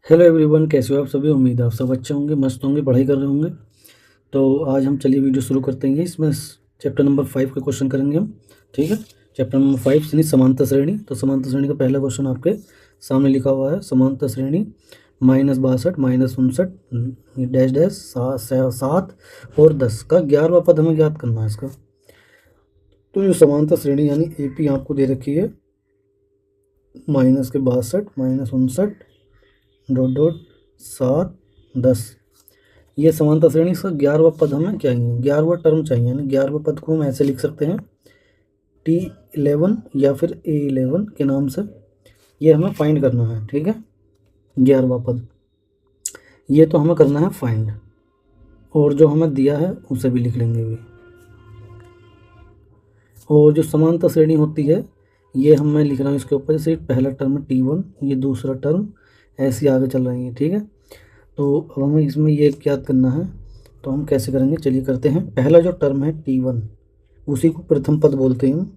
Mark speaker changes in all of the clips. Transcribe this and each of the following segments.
Speaker 1: Hello everyone, कैसे हो आप सभी। उम्मीद है आप सब अच्छे होंगे, मस्त होंगे, पढ़ाई कर रहे होंगे। तो आज हम चलिए वीडियो शुरू करते हैं। इसमें चैप्टर नंबर 5 का क्वेश्चन करेंगे हम। ठीक है, चैप्टर नंबर 5 यानी समांतर श्रेणी। तो समांतर श्रेणी का पहला क्वेश्चन आपके सामने लिखा हुआ है। समांतर श्रेणी -62 -59 डैश डैश 7 और 10 का 11वां पद हमें ज्ञात करना है इसका। तो जो समांतर श्रेणी यानी AP आपको दे रखी है -62 -59 डॉट डॉट 7 10, ये समांतर श्रेणी। इसका 11वां पद हमें चाहिए, 11वां टर्म चाहिए। यानी 11वें पद को हम ऐसे लिख सकते हैं T11 या फिर A11 के नाम से। ये हमें फाइंड करना है। ठीक है, 11वां पद ये तो हमें करना है फाइंड, और जो हमें दिया है उसे भी लिख लेंगे भी। और जो समांतर श्रेणी होती है ये मैं लिख रहा हूँ इसके ऊपर। जैसे पहला टर्म है T1, ये दूसरा टर्म, ऐसे आगे चल रही है। ठीक है, तो अब हमें इसमें ये याद करना है। तो हम कैसे करेंगे, चलिए करते हैं। पहला जो टर्म है T1 उसी को प्रथम पद बोलते हैं हम।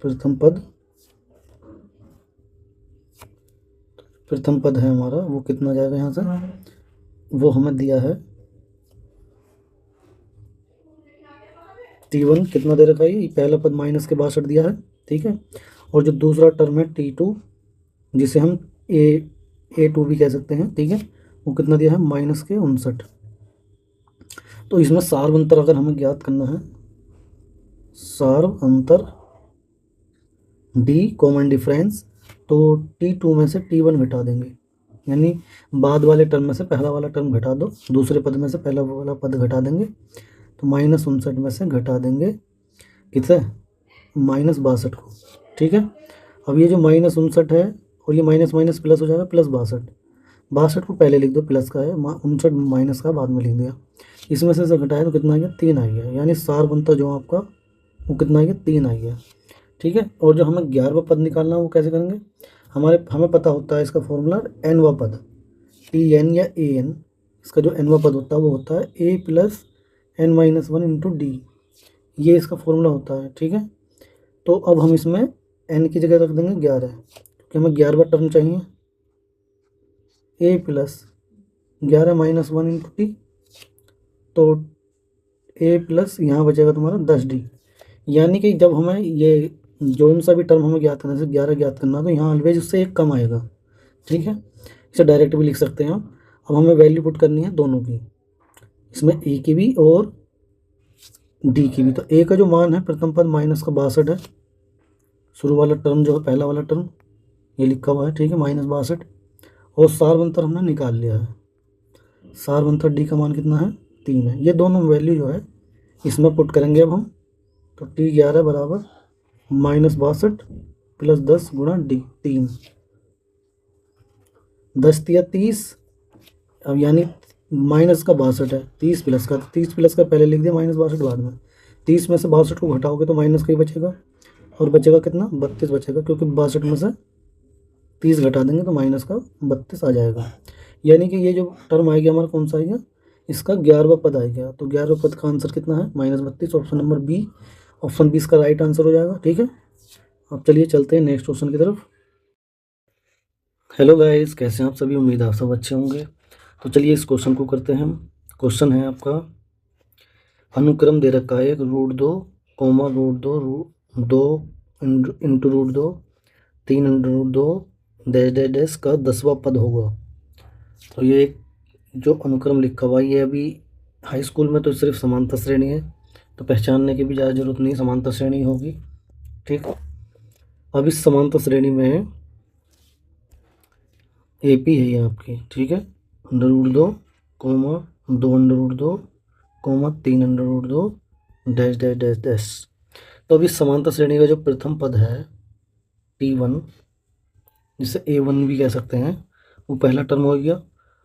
Speaker 1: प्रथम पद है हमारा, वो कितना जाएगा यहाँ से, वो हमें दिया है T1 कितना दे रखा है। ये पहला पद -62 दिया है। ठीक है, और जो दूसरा टर्म है T2 जिसे हम A2 भी कह सकते हैं। ठीक है, वो कितना दिया है -59। तो इसमें सार्व अंतर अगर हमें ज्ञात करना है, सार्व अंतर डी कॉमन डिफरेंस, तो T2 में से T1 घटा देंगे। यानी बाद वाले टर्म में से पहला वाला टर्म घटा दो, दूसरे पद में से पहला वाला पद घटा देंगे। तो -59 में से घटा देंगे किसे, -62 को। ठीक है, अब ये जो -59 है और ये माइनस माइनस प्लस हो जाएगा, +62। 62 को पहले लिख दो, प्लस का है, 59 माइनस का बाद में लिख दिया। इसमें से घटाया तो कितना आ गया, 3 आ गया। यानी सार बनता जो आपका वो कितना आ गया, 3 आ गया। ठीक है, और जो हमें 11वां पद निकालना है वो कैसे करेंगे। हमें पता होता है इसका फॉर्मूला nवां पद, TN या AN। इसका जो nवां पद होता है वो होता है A + n-1 इंटू D, ये इसका फॉर्मूला होता है। ठीक है, तो अब हम इसमें n की जगह रख देंगे 11, क्योंकि हमें 11वां टर्म चाहिए। A + 11 - 1 इंटू टी, तो A + यहाँ बचेगा तुम्हारा 10D। यानी कि जब हमें ये जोन सा भी टर्म हमें ज्ञात करना है, जैसे 11 ज्ञात करना, तो यहाँ ऑलवेज उससे एक कम आएगा। ठीक है, इसे डायरेक्ट भी लिख सकते हैं आप। अब हमें वैल्यू पुट करनी है दोनों की, इसमें A की भी और D की भी। तो A का जो मान है प्रथम पद -62 है, शुरू वाला टर्म जो है पहला वाला टर्म ये लिखा हुआ है। ठीक है, -62, और सार्वंतर हमने निकाल लिया है। सार्वंतर D का मान कितना है, 3 है। ये दोनों वैल्यू जो है इसमें पुट करेंगे अब हम। तो T11 बराबर -62 + 10 गुणा D 3, 10 या 30। अब यानी माइनस का 62 है, 30 प्लस का, 30 प्लस का पहले लिख दिया, -62 बाद में। 30 में से 62 को घटाओगे तो माइनस का ही बचेगा, और बचेगा कितना, 32 बचेगा, क्योंकि 62 में से 30 घटा देंगे तो माइनस का 32 आ जाएगा। यानी कि ये जो टर्म आएगा हमारा कौन सा आएगा, इसका 11वां पद आएगा। तो 11वें पद का आंसर कितना है, -32। ऑप्शन नंबर बी, ऑप्शन 20 का राइट आंसर हो जाएगा। ठीक है, अब चलिए चलते हैं नेक्स्ट क्वेश्चन की तरफ। हेलो गाइस, कैसे हैं आप सभी। उम्मीद है आप सब अच्छे होंगे। तो चलिए इस क्वेश्चन को करते हैं हम। क्वेश्चन है आपका, अनुक्रम दे रखा है एक √2, √2 इंटू √2 3 √2 डैश डैश डैश का 10वां पद होगा। तो ये एक जो अनुक्रम लिखा हुआ है, ये अभी हाई स्कूल में तो सिर्फ समांतर श्रेणी है, तो पहचानने की भी ज़्यादा जरूरत नहीं, समांतर श्रेणी होगी। ठीक, अब इस समांतर श्रेणी में AP है ये आपकी। ठीक है, √2, 2 √2, 3 √2 डैश डैश डैश डैश। तो अब इस समांतर श्रेणी का जो प्रथम पद है T1, जिसे A1 भी कह सकते हैं, वो पहला टर्म हो गया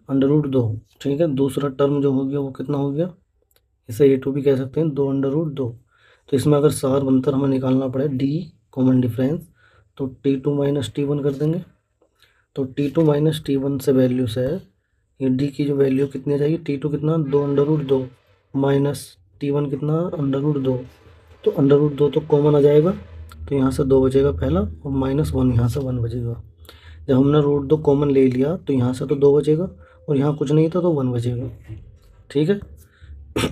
Speaker 1: √2। ठीक है, दूसरा टर्म जो हो गया वो कितना हो गया, इसे A2 भी कह सकते हैं, 2 √2। तो इसमें अगर सार अंतर हमें निकालना पड़े D कॉमन डिफरेंस, तो T2 - T1 कर देंगे। तो T2 - T1 से वैल्यू से ये D की जो वैल्यू कितनी आ जाएगी, T2 कितना, 2 √2 माइनस T1 कितना, √2। तो √2 तो कॉमन आ जाएगा, तो यहाँ से 2 बचेगा पहला, और -1 यहाँ से 1 बचेगा। जब हमने रूट 2 कॉमन ले लिया तो यहाँ से तो 2 बचेगा और यहाँ कुछ नहीं था तो 1 बचेगा, ठीक है।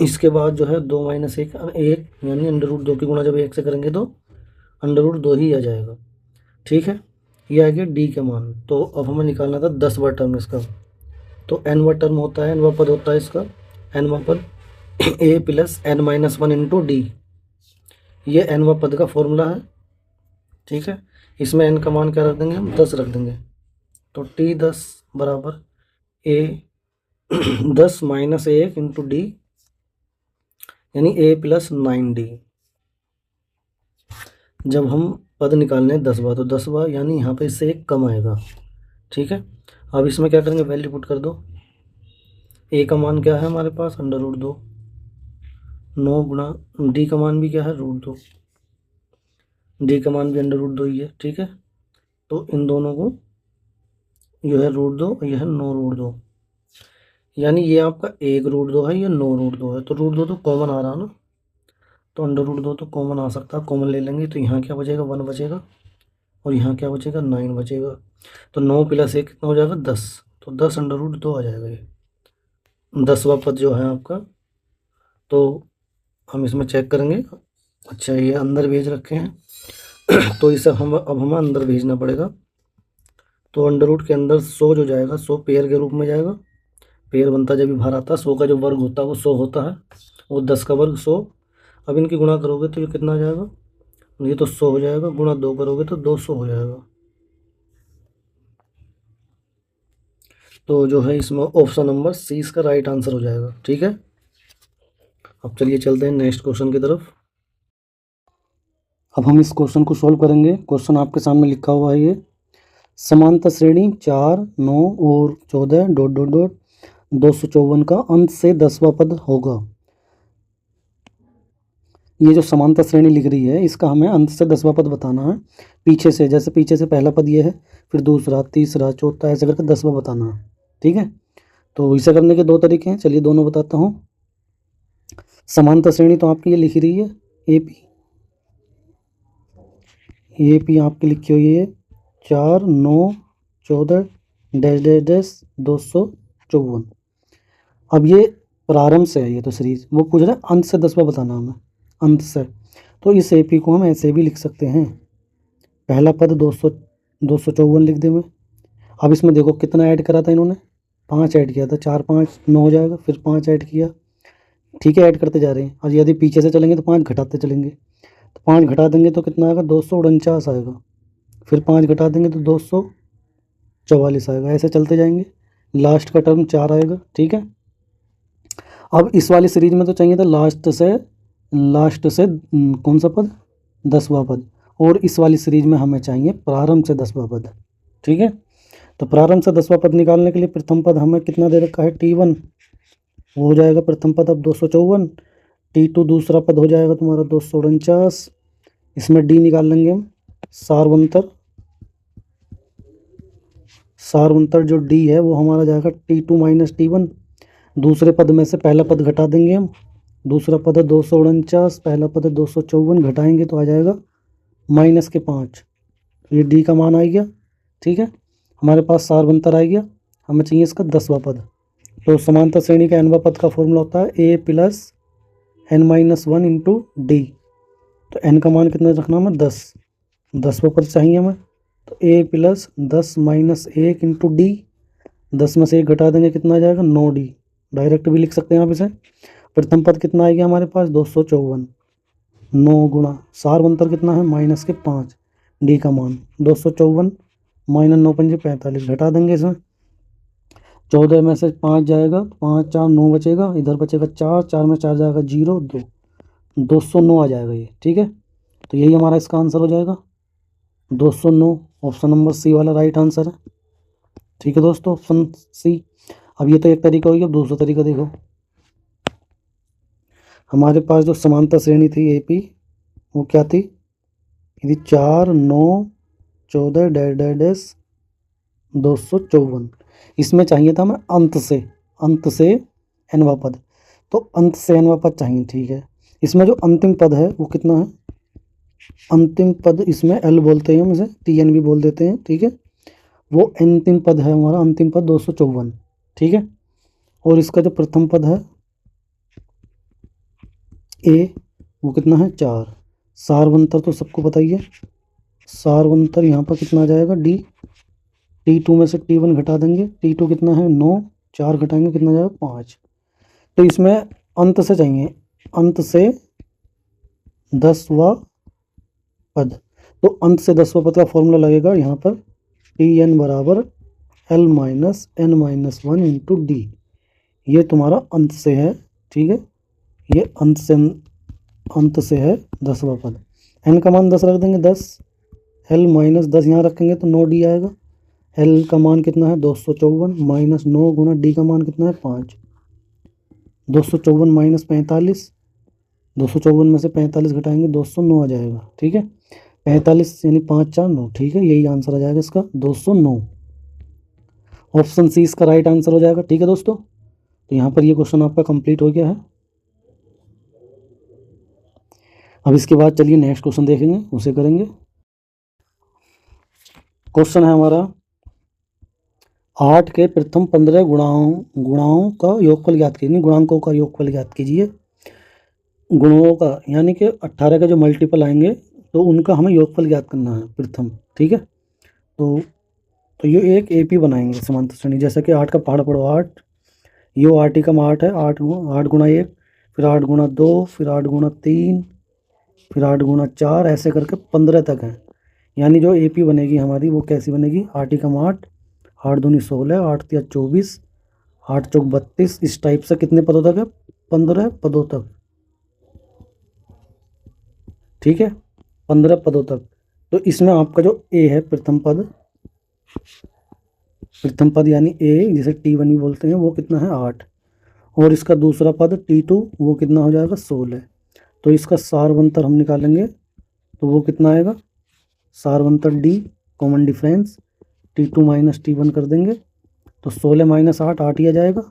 Speaker 1: इसके बाद जो है 2 माइनस 1 1, यानी √2 की गुणा जब 1 से करेंगे तो √2 ही आ जाएगा, ठीक है। ये आ गया डी का मान। तो अब हमें निकालना था 10वां टर्म इसका। तो nवां टर्म होता है, nवां पद होता है इसका, nवां पद a plus n-1 into D, ये nवां पद का फॉर्मूला है, ठीक है। इसमें n का मान क्या रख देंगे हम, 10 रख देंगे। तो T10 बराबर a 10 माइनस 1 इंटू डी, यानी a प्लस 9d। जब हम पद निकालने 10वां तो 10वां यानी यहाँ पे इससे 1 कम आएगा, ठीक है। अब इसमें क्या करेंगे, वैल्यू पुट कर दो। a का मान क्या है हमारे पास, √2, 9 गुणा डी का मान भी क्या है, √2, डी का मान भी √2 ही है, ठीक है। तो इन दोनों को यह है √2 और यह है 9√2, यानी ये आपका 1√2 है, ये 9√2 है। तो √2 तो कॉमन आ रहा ना, तो √2 तो कॉमन आ सकता है, कॉमन ले लेंगे तो यहाँ क्या बचेगा, 1 बचेगा और यहाँ क्या बचेगा, 9 बचेगा। तो 9 प्लस 1 कितना हो जाएगा, 10। तो 10 √2 आ जाएगा ये 10वां पद जो है आपका। तो हम इसमें चेक करेंगे। अच्छा, ये अंदर भेज रखे हैं तो इसे हम अब हमें अंदर भेजना पड़ेगा। तो अंडर के अंदर 100 जो जाएगा 100 पेयर के रूप में जाएगा। पेयर बनता जब भी बाहर आता है, 100 का जो वर्ग होता है वो 100 होता है, वो 10 का वर्ग 100। अब इनकी गुणा करोगे तो ये कितना आ जाएगा, ये तो 100 हो जाएगा, गुणा 2 करोगे तो 200 हो जाएगा। तो जो है इसमें ऑप्शन नंबर सी इसका राइट आंसर हो जाएगा, ठीक है। अब चलिए चलते हैं नेक्स्ट क्वेश्चन की तरफ। अब हम इस क्वेश्चन को सॉल्व करेंगे। क्वेश्चन आपके सामने लिखा हुआ है, ये समांतर श्रेणी 4, 9 और 14 ... 254 का अंत से 10वां पद होगा। ये जो समांतर श्रेणी लिख रही है इसका हमें अंत से 10वां पद बताना है। पीछे से, जैसे पीछे से पहला पद ये है, फिर दूसरा, तीसरा, चौथा, ऐसे करके 10वां बताना है, ठीक है। तो इसे करने के 2 तरीके हैं, चलिए दोनों बताता हूँ। समांतर श्रेणी तो आपकी ये लिख रही है AP आपकी लिखी हुई है 4, 9, 14 ... 254। अब ये प्रारंभ से है, ये तो सीरीज, वो पूछ रहा है अंत से 10वां बताना हमें, अंत से। तो इस AP को हम ऐसे भी लिख सकते हैं, पहला पद 254 लिख दे में। अब इसमें देखो कितना ऐड करा था इन्होंने, 5 ऐड किया था, 4 5 9 हो जाएगा, फिर 5 ऐड किया, ठीक है, ऐड करते जा रहे हैं। और यदि पीछे से चलेंगे तो 5 घटाते चलेंगे, तो 5 घटा देंगे तो कितना आएगा, 249 आएगा, फिर 5 घटा देंगे तो 244 आएगा, ऐसे चलते जाएंगे, लास्ट का टर्म 4 आएगा, ठीक है। अब इस वाली सीरीज में तो चाहिए था लास्ट से कौन सा पद, 10वां पद, और इस वाली सीरीज में हमें चाहिए प्रारंभ से 10वां पद, ठीक है। तो प्रारंभ से 10वां पद निकालने के लिए प्रथम पद हमें कितना दे रखा है, T1, वो हो जाएगा प्रथम पद अब 254। T2 दूसरा पद हो जाएगा तुम्हारा 249। इसमें D निकाल लेंगे हम, सारवंतर जो D है वो हमारा जाएगा T2 माइनस T1। दूसरे पद में से पहला पद घटा देंगे हम, दूसरा पद है 249, पहला पद है 254, घटाएंगे तो आ जाएगा -5। ये D का मान आ गया, ठीक है। हमारे पास सारवंतर आ गया, हमें चाहिए इसका 10वां पद। तो समांतर श्रेणी का nवां पद का फॉर्मूला होता है A plus n-1 into D. तो n का मान कितना रखना हमें, 10वां पद चाहिए हमें। तो A plus 10 minus 1 into D, 10 में से 1 घटा देंगे कितना आ जाएगा, 9D। डायरेक्ट भी लिख सकते हैं आप इसे। प्रथम पद कितना आएगा हमारे पास, 254, 9 गुणा सारवंतर कितना है, -5, डी का मान 254 माइनस 9 पंजे 45, घटा देंगे इसमें। 14 में से 5 जाएगा, 5 4 9 बचेगा, इधर बचेगा 4, 4 में 4 जाएगा 0 2, 209 आ जाएगा ये, ठीक है। तो यही हमारा इसका आंसर हो जाएगा 209। ऑप्शन नंबर सी वाला राइट आंसर है, ठीक है दोस्तों, ऑप्शन सी। अब ये तो एक तरीका हो गया, अब दूसरा तरीका देखो। हमारे पास जो समांतर श्रेणी थी AP, वो क्या थी, यदि 4 9 14 ... 254। इसमें चाहिए था हमें अंत से nवां पद, तो अंत से nवां पद चाहिए, ठीक है। इसमें जो अंतिम पद है वो कितना है, अंतिम पद इसमें L बोलते हैं हम इसे, TN भी बोल देते हैं, ठीक है। वो अंतिम पद है हमारा, अंतिम पद 254, ठीक है। और इसका जो प्रथम पद है ए, वो कितना है 4। सारवंतर तो सबको पता ही है, सारवंतर यहाँ पर कितना आ जाएगा डी। T2 में से T1 घटा देंगे, T2 कितना है 9, 4 घटाएंगे कितना आ जाएगा 5। तो इसमें अंत से चाहिए, अंत से 10वां पद। तो अंत से 10वां पद का फॉर्मूला लगेगा यहाँ पर Tn बराबर L minus N minus 1 into D. ये तुम्हारा अंत से है, ठीक है, ये अंत से है 10वां पद। n का मान 10 रख देंगे, 10, L माइनस 10 यहाँ रखेंगे तो 9D आएगा। L का मान कितना है 254 माइनस 9 गुना D का मान कितना है 5। 254 माइनस 45, 254 में से 45 घटाएंगे 209 आ जाएगा, ठीक है। 45 यानी 5 4 9, ठीक है, यही आंसर आ जाएगा इसका 209। ऑप्शन सी इसका राइट आंसर हो जाएगा, ठीक है दोस्तों। तो यहाँ पर ये क्वेश्चन आपका कंप्लीट हो गया है। अब इसके बाद चलिए नेक्स्ट क्वेश्चन देखेंगे, उसे करेंगे। क्वेश्चन है हमारा 8 के प्रथम 15 गुणाओं का योगफल ज्ञात कीजिए, गुणांकों का योगफल ज्ञात कीजिए। गुणों का यानी कि 18 के जो मल्टीपल आएंगे तो उनका हमें योगफल ज्ञात करना है प्रथम, ठीक है। तो ये एक एपी बनाएंगे समांतर श्रेणी, जैसे कि 8 का पहाड़ पढ़ो 8, यो 8 ही कम 8 है, 8 गुणा 1, फिर 8 गुणा 2, फिर 8 गुणा 3, फिर 8 गुणा 4, ऐसे करके 15 तक है। यानी जो एपी बनेगी हमारी वो कैसी बनेगी, 8 ही कम 8, 8 दूनी 16, 8 तिया 24, 8 चौक 32, इस टाइप से कितने पदों तक है, 15 पदों तक, ठीक है, 15 पदों तक। तो इसमें आपका जो ए है प्रथम पद यानी ए, जिसे T1 भी बोलते हैं, वो कितना है 8, और इसका दूसरा पद T2 वो कितना हो जाएगा 16। तो इसका सारवंतर हम निकालेंगे तो वो कितना आएगा, सारवंतर D, common difference T2 minus T1 कर देंगे तो 16 माइनस 8 8 ही आ जाएगा,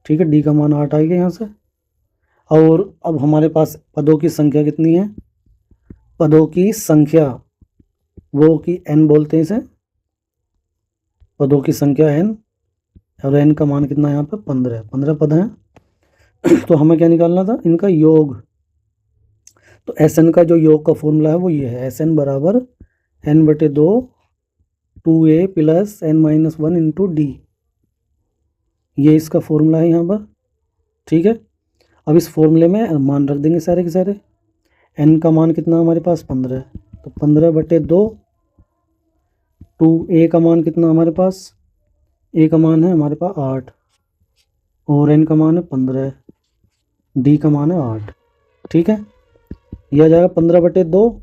Speaker 1: ठीक है, डी का मान 8 आएगा यहाँ से। और अब हमारे पास पदों की संख्या कितनी है, पदों की संख्या वो कि n बोलते हैं इसे, पदों की संख्या n, और n का मान कितना है यहाँ पे 15 पद हैं। तो हमें क्या निकालना था, इनका योग। तो Sn का जो योग का फॉर्मूला है वो ये है, Sn बराबर n/2 2a plus n minus 1 into D. ये इसका फॉर्मूला है यहाँ पर, ठीक है। अब इस फॉर्मूले में मान रख देंगे सारे के सारे। n का मान कितना हमारे पास 15, तो 15/2, 2a का मान कितना हमारे पास, a का मान है हमारे पास 8, और n का मान है 15, d का मान है 8, ठीक है। यह आ जाएगा 15/2,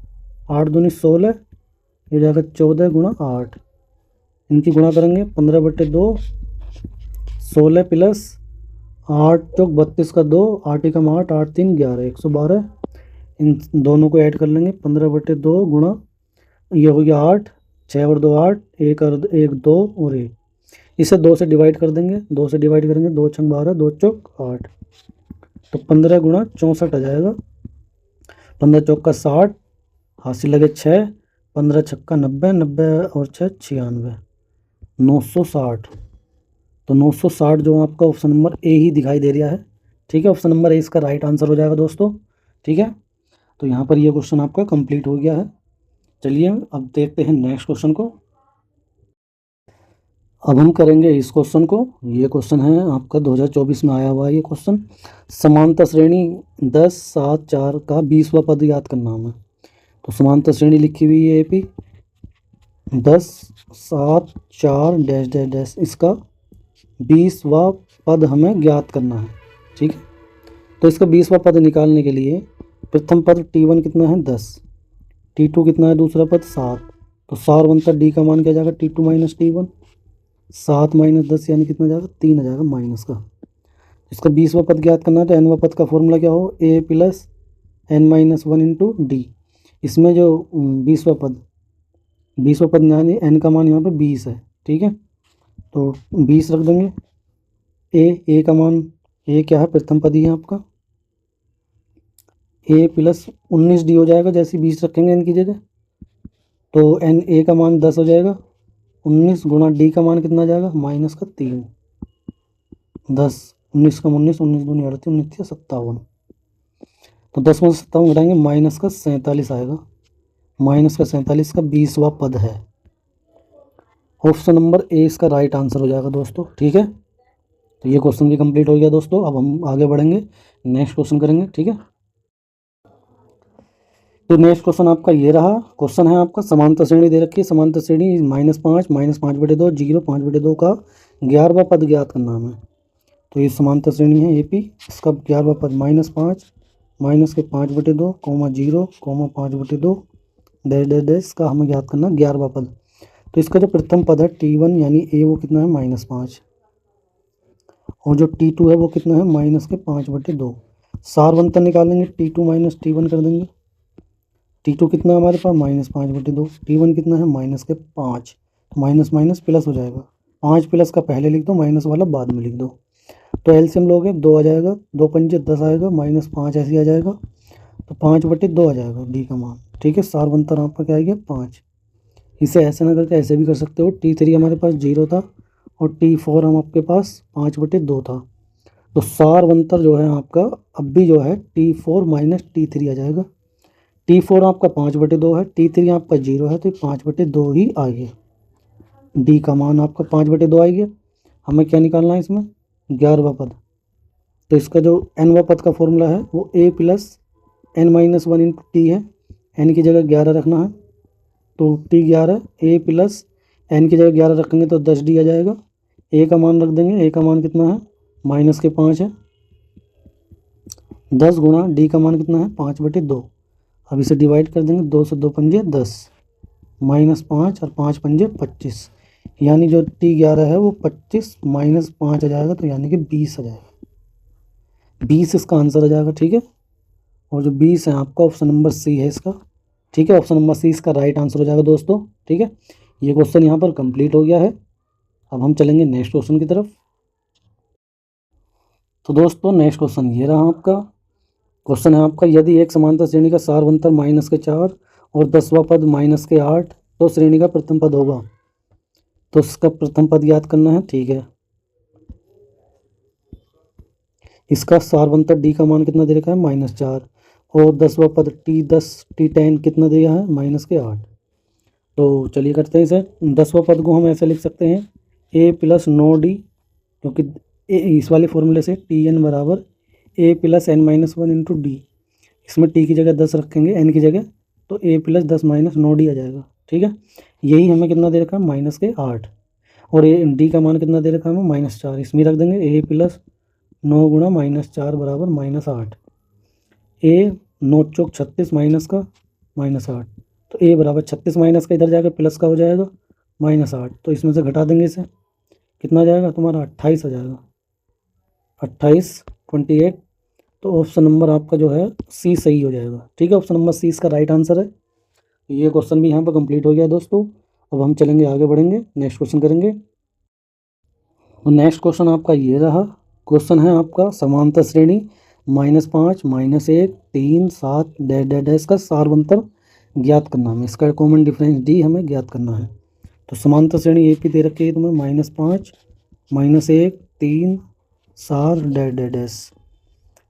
Speaker 1: 8 दूनी 16, ये जाएगा 14 गुणा 8, इनकी गुणा करेंगे 15/2, 16 प्लस 8 चौक 32 का 2, 8 एकम 8, 8 3 11, 112। इन दोनों को ऐड कर लेंगे, 15/2 गुणा ये हो गया 8, 6 और 2 8, 1 और 1 2 और 1, इसे 2 से डिवाइड कर देंगे, 2 से डिवाइड करेंगे 2 छंग 12, 2 चौक 8, तो 15 गुणा 64 आ जाएगा। 15 चौक का 60, हासिल लगे 6, 15 छक्का 90, 90 और 6 96, 960। तो 960 जो आपका ऑप्शन नंबर ए ही दिखाई दे रहा है, ठीक है। ऑप्शन नंबर ए इसका राइट आंसर हो जाएगा दोस्तों, ठीक है। तो यहाँ पर ये क्वेश्चन आपका कंप्लीट हो गया है। चलिए अब देखते हैं नेक्स्ट क्वेश्चन को। अब हम करेंगे इस क्वेश्चन को, ये क्वेश्चन है आपका 2024 में आया हुआ है ये क्वेश्चन। समांतर श्रेणी 10 7 4 का 20वां पद याद करना हमें। तो समांतर श्रेणी लिखी हुई है एपी 10 7 4 डैश डैश डैश, इसका 20वां पद हमें ज्ञात करना है, ठीक है। तो इसका 20वां पद निकालने के लिए प्रथम पद T1 कितना है 10, T2 कितना है दूसरा पद 7, तो सारवंतर डी का मान क्या जाएगा T2 माइनस T1, 7 माइनस 10 यानी कितना जाएगा 3 आ जाएगा माइनस का। इसका 20वां पद ज्ञात करना है तो nवां पद का फॉर्मूला क्या हो, a plus n minus 1 into D. इसमें जो 20वां पद यानी n का मान यहाँ पे 20 है, ठीक है, तो 20 रख देंगे। a का मान, a क्या है प्रथम पद ही है आपका, a प्लस 19d हो जाएगा, जैसे 20 रखेंगे n की जगह, तो n a का मान 10 हो जाएगा, 19 गुणा डी का मान कितना आ जाएगा, माइनस का 3, 10, 19 कम 19, 19 दूनी 38, 19 57। तो 10 में से 57 घटाएंगे, माइनस का 47 आएगा। माइनस का 47 का 20वां पद है। ऑप्शन नंबर ए इसका राइट आंसर हो जाएगा दोस्तों। ठीक है, तो ये क्वेश्चन भी कंप्लीट हो गया दोस्तों। अब हम आगे बढ़ेंगे, नेक्स्ट क्वेश्चन करेंगे। ठीक है, तो नेक्स्ट क्वेश्चन आपका ये रहा। क्वेश्चन है आपका समांतर श्रेणी दे रखी है। समांतर श्रेणी -5 -5/2 0 5/2 का 11वां पद ज्ञात करना हमें। तो ये समांतर श्रेणी है एपी, इसका 11वां पद -5 माइनस के 5/2 0 5/2 डैश डैश डैश का हमें ज्ञात करना 11वां पद। तो इसका जो प्रथम पद है T1 यानी ए वो कितना है, -5, और जो T2 है वो कितना है, माइनस के 5/2। सारवंतर निकालेंगे, T2 माइनस T1 कर देंगे। T2 कितना है हमारे पास, -5/2। T1 कितना है, माइनस के 5। माइनस माइनस प्लस हो जाएगा, 5 प्लस का पहले लिख दो, माइनस वाला बाद में लिख दो। तो एलसीएम लोगे 2 आ जाएगा, 2 पंजे 10 आएगा, -5 ऐसे ही आ जाएगा। तो 5/2 आ जाएगा डी का मान। ठीक है, सारवंतर आपका क्या आएगा, 5। इसे ऐसे ना करके ऐसे भी कर सकते हो। T3 हमारे पास 0 था और T4 हम आपके पास 5/2 था। तो सारवंतर जो है आपका अब भी जो है T4 माइनस T3 आ जाएगा। T4 आपका 5/2 है, T3 आपका 0 है, तो 5/2 ही आ गया। डी का मान आपका 5/2 आ गया। हमें क्या निकालना है इसमें, 11वां पद। तो इसका जो nवां पद का फॉर्मूला है वो a plus n-1 into T है। n की जगह 11 रखना है, तो T 11, a प्लस n की जगह 11 रखेंगे तो 10D आ जाएगा। a का मान रख देंगे, a का मान कितना है, माइनस के 5 है। 10 गुणा डी का मान कितना है, 5/2। अब इसे डिवाइड कर देंगे, 2 से 2 पंजे 10, -5 और 5 पंजे 25, यानी जो T11 है वो 25 माइनस 5 आ जाएगा, तो यानी कि 20 आ जाएगा। 20 इसका आंसर आ जाएगा। ठीक है, और जो 20 है आपका ऑप्शन नंबर सी है इसका। ठीक है, ऑप्शन नंबर सी इसका राइट आंसर हो जाएगा दोस्तों। ठीक है, ये क्वेश्चन यहाँ पर कंप्लीट हो गया है। अब हम चलेंगे नेक्स्ट क्वेश्चन की तरफ। तो दोस्तों नेक्स्ट क्वेश्चन ये रहा आपका। क्वेश्चन है आपका, यदि एक समांतर श्रेणी का सारवंतर -4 और 10वां पद -8 तो श्रेणी का प्रथम पद होगा। तो इसका प्रथम पद याद करना है। ठीक है, इसका सारवंतर डी का मान कितना दे रखा है, -4, और 10वां पद T10 T10 कितना दिया है, -8। तो चलिए करते हैं इसे। 10वां पद को हम ऐसे लिख सकते हैं a प्लस 9D, क्योंकि इस वाले फॉर्मूले से Tn बराबर a plus n-1 into D. इसमें t की जगह 10 रखेंगे, n की जगह, तो a प्लस 10 माइनस 9D आ जाएगा। ठीक है, यही हमें कितना दे रखा है, -8, और ए डी का मान कितना दे रखा है हमें, -4। इसमें रख देंगे a प्लस 9 गुणा -4 बराबर -8। a 9 चौक 36 माइनस का -8, तो a बराबर 36 माइनस का इधर जाकर प्लस का हो जाएगा -8। तो इसमें से घटा देंगे इसे, कितना आ जाएगा तुम्हारा, 28 आ जाएगा, 28 28। तो ऑप्शन नंबर आपका जो है सी सही हो जाएगा। ठीक है, ऑप्शन नंबर सी इसका राइट आंसर है। ये क्वेश्चन भी यहाँ पर कंप्लीट हो गया दोस्तों। अब हम चलेंगे आगे बढ़ेंगे, नेक्स्ट क्वेश्चन करेंगे। तो नेक्स्ट क्वेश्चन आपका ये रहा। क्वेश्चन है आपका, समांतर श्रेणी -5 -1 3 7 डैश डैश डैश का सारवंतर ज्ञात करना हमें। इसका कॉमन डिफरेंस डी हमें ज्ञात करना है। तो समांतर श्रेणी ए पी दे रखी है तुम्हें, -5 -1 3 7 डैश डैश डैश।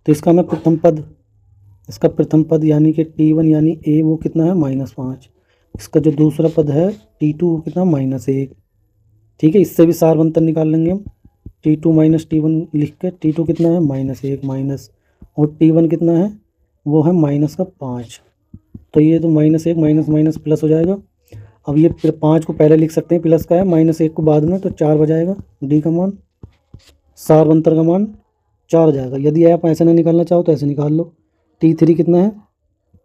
Speaker 1: तो इसका हमें प्रथम पद, इसका प्रथम पद यानी कि T1 यानी ए वो कितना है, -5। इसका जो दूसरा पद है T2 कितना, -1। ठीक है, इससे भी सारवंतर निकाल लेंगे हम। T2 माइनस T1 लिख के, T2 कितना है, -1 माइनस, और T1 कितना है, वो है -5। तो ये तो -1 माइनस माइनस प्लस हो जाएगा। अब ये 5 को पहले लिख सकते हैं, प्लस का है, -1 को बाद में, तो 4 बजाएगा डी का मान, सारवंतर का मान 4 आ जाएगा। यदि आप ऐसे ना निकालना चाहो तो ऐसे निकाल लो। T3 कितना है,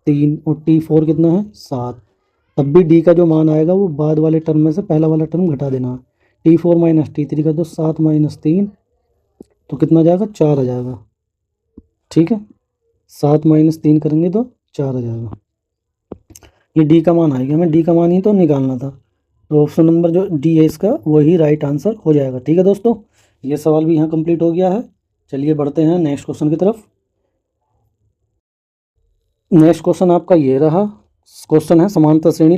Speaker 1: 3, और T4 कितना है, 7। तब भी डी का जो मान आएगा वो बाद वाले टर्म में से पहला वाला टर्म घटा देना है। T4 माइनस T3 का, तो 7 माइनस 3, तो कितना आ जाएगा, 4 आ जाएगा। ठीक है, 7 माइनस 3 करेंगे तो 4 आ जाएगा। ये डी का मान आएगा, हमें डी का मान ही तो निकालना था। तो ऑप्शन नंबर जो डी है इसका वही राइट आंसर हो जाएगा। ठीक है दोस्तों, ये सवाल भी यहाँ कंप्लीट हो गया है। चलिए बढ़ते हैं नेक्स्ट क्वेश्चन की तरफ। नेक्स्ट क्वेश्चन आपका ये रहा। क्वेश्चन है, समांतर श्रेणी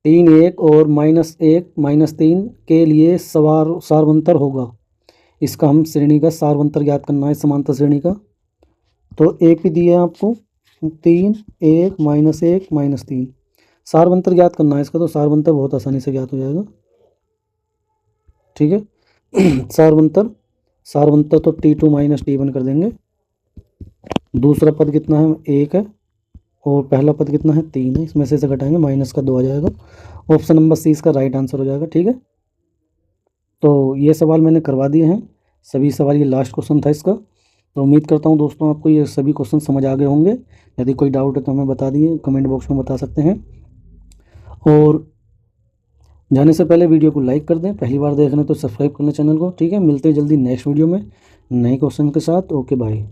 Speaker 1: 1 और -1 के लिए सारवंतर होगा। इसका हम श्रेणी का सारवंतर ज्ञात करना है, समांतर श्रेणी का। तो एक भी दिया है आपको 3 1 -1 -3, सारवंतर ज्ञात करना है इसका। तो सारवंतर बहुत आसानी से ज्ञात हो जाएगा, ठीक है। सारवंतर तो T2 - T1 कर देंगे। दूसरा पद कितना है, 1 है, और पहला पद कितना है, 3 है। इसमें से घटाएंगे, -2 आ जाएगा। ऑप्शन नंबर सी इसका राइट आंसर हो जाएगा, ठीक है। तो ये सवाल मैंने करवा दिए हैं सभी सवाल, ये लास्ट क्वेश्चन था इसका। तो उम्मीद करता हूँ दोस्तों आपको ये सभी क्वेश्चन समझ आ गए होंगे। यदि कोई डाउट है तो हमें बता दिए, कमेंट बॉक्स में बता सकते हैं। और जाने से पहले वीडियो को लाइक कर दें, पहली बार देख रहे हैं तो सब्सक्राइब कर लें चैनल को, ठीक है। मिलते हैं जल्दी नेक्स्ट वीडियो में नए क्वेश्चन के साथ। Okay bye.